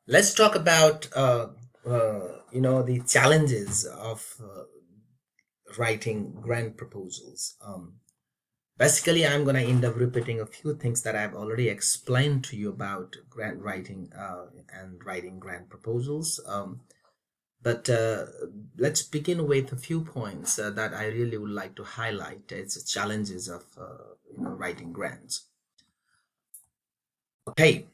Let's talk about the challenges of writing grant proposals. Basically, I'm going to end up repeating a few things that I've already explained to you about grant writing and writing grant proposals. But let's begin with a few points that I really would like to highlight. It's the challenges of writing grants. Okay,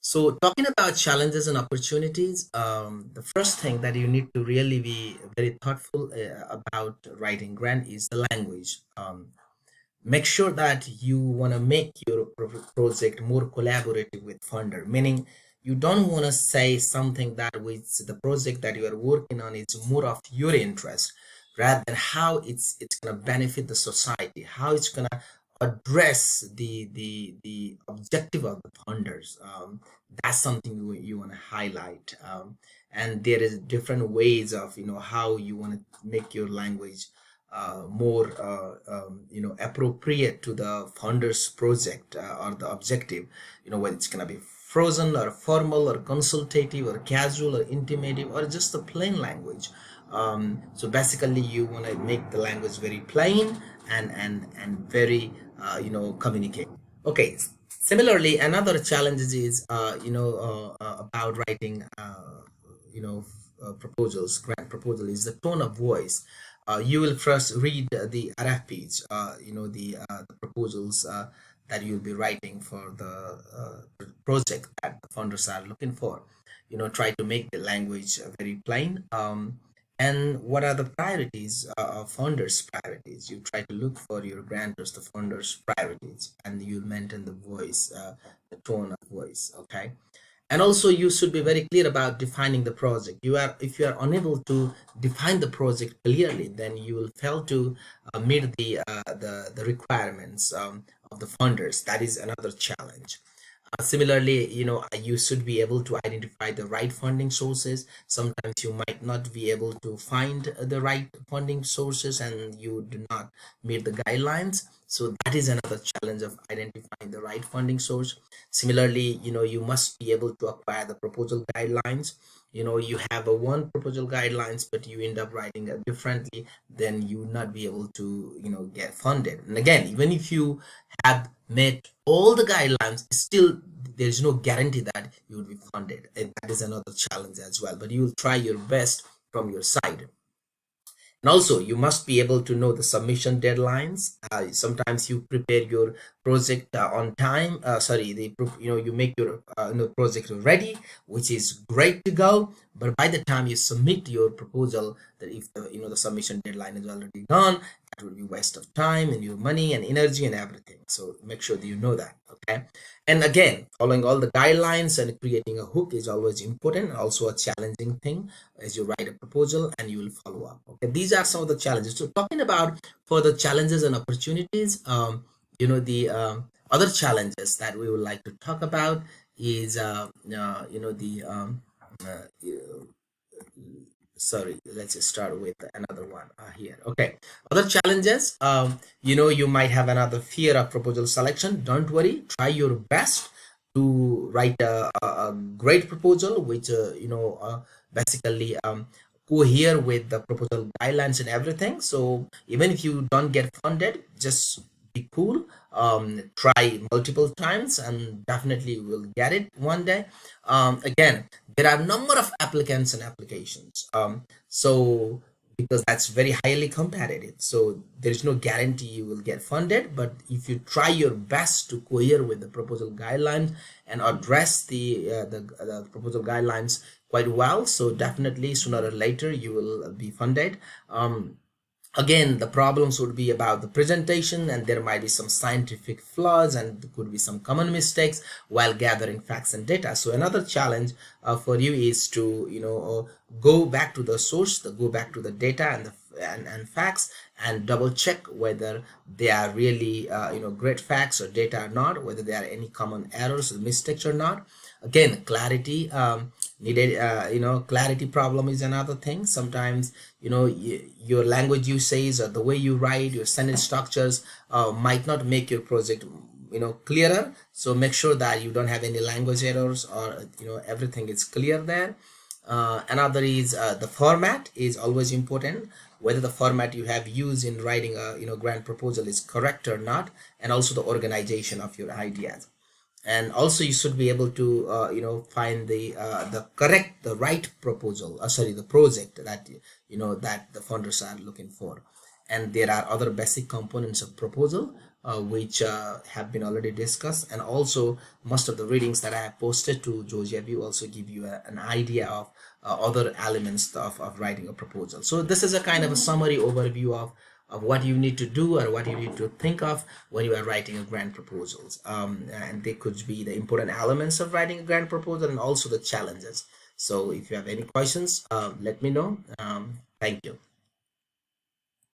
so talking about challenges and opportunities, the first thing that you need to really be very thoughtful about writing grant is the language. Make sure that you want to make your project more collaborative with funder, meaning you don't want to say something that with the project that you are working on is more of your interest rather than how it's going to benefit the society, how it's going to address the objective of the funders. That's something you want to highlight. And there is different ways of how you want to make your language more appropriate to the founder's project or the objective, whether it's going to be frozen or formal or consultative or casual or intimative or just the plain language. So basically you want to make the language very plain and very communicate. Okay, similarly another challenge is about writing proposals. Grant proposal is the tone of voice. You will first read the RFPs, the proposals that you'll be writing for the project that the founders are looking for. Try to make the language very plain. And what are the priorities of founders' priorities? You try to look for your grantors, the founders' priorities, and you maintain the voice, the tone of voice. Okay, and also you should be very clear about defining the project. If you are unable to define the project clearly, then you will fail to meet the requirements of the funders. That is another challenge. Similarly, you should be able to identify the right funding sources. Sometimes you might not be able to find the right funding sources and you do not meet the guidelines. So that is another challenge of identifying the right funding source. Similarly, you must be able to acquire the proposal guidelines. You have a one proposal guidelines, but you end up writing it differently, then you will not be able to get funded. And again, even if you have met all the guidelines, still there's no guarantee that you will be funded, and that is another challenge as well, but you will try your best from your side. And also you must be able to know the submission deadlines. Sometimes you prepare your project on time, sorry, you make your project ready, which is great to go, but by the time you submit your proposal, that if the submission deadline is already gone, that will be waste of time and your money and energy and everything. So make sure that you know that. Okay, and again, following all the guidelines and creating a hook is always important, also a challenging thing as you write a proposal and you will follow up. Okay, these are some of the challenges. So talking about further challenges and opportunities, the other challenges that we would like to talk about is the sorry, let's just start with another one here. Okay, other challenges, you might have another fear of proposal selection. Don't worry, try your best to write a great proposal which basically cohere with the proposal guidelines and everything. So even if you don't get funded, just be cool. Try multiple times and definitely you will get it one day. Again, there are a number of applicants and applications, so because that's very highly competitive, so there's no guarantee you will get funded, but if you try your best to cohere with the proposal guidelines and address the proposal guidelines quite well, so definitely sooner or later you will be funded. Again, the problems would be about the presentation, and there might be some scientific flaws and there could be some common mistakes while gathering facts and data. So another challenge for you is to go back to the source, go back to the data and facts, and double check whether they are really great facts or data or not, whether there are any common errors or mistakes or not. Again, clarity needed. Clarity problem is another thing. Sometimes your language usages or the way you write, your sentence structures might not make your project clearer. So make sure that you don't have any language errors, or everything is clear there. Another is the format is always important, whether the format you have used in writing a grant proposal is correct or not, and also the organization of your ideas. And also you should be able to find the right proposal, sorry, the project that that the funders are looking for. And there are other basic components of proposal, which have been already discussed, and also most of the readings that I have posted to Georgia View also give you an idea of other elements of writing a proposal. So this is a kind of a summary overview of what you need to do or what you need to think of when you are writing a grant proposals. And they could be the important elements of writing a grant proposal and also the challenges. So if you have any questions, let me know. Thank you.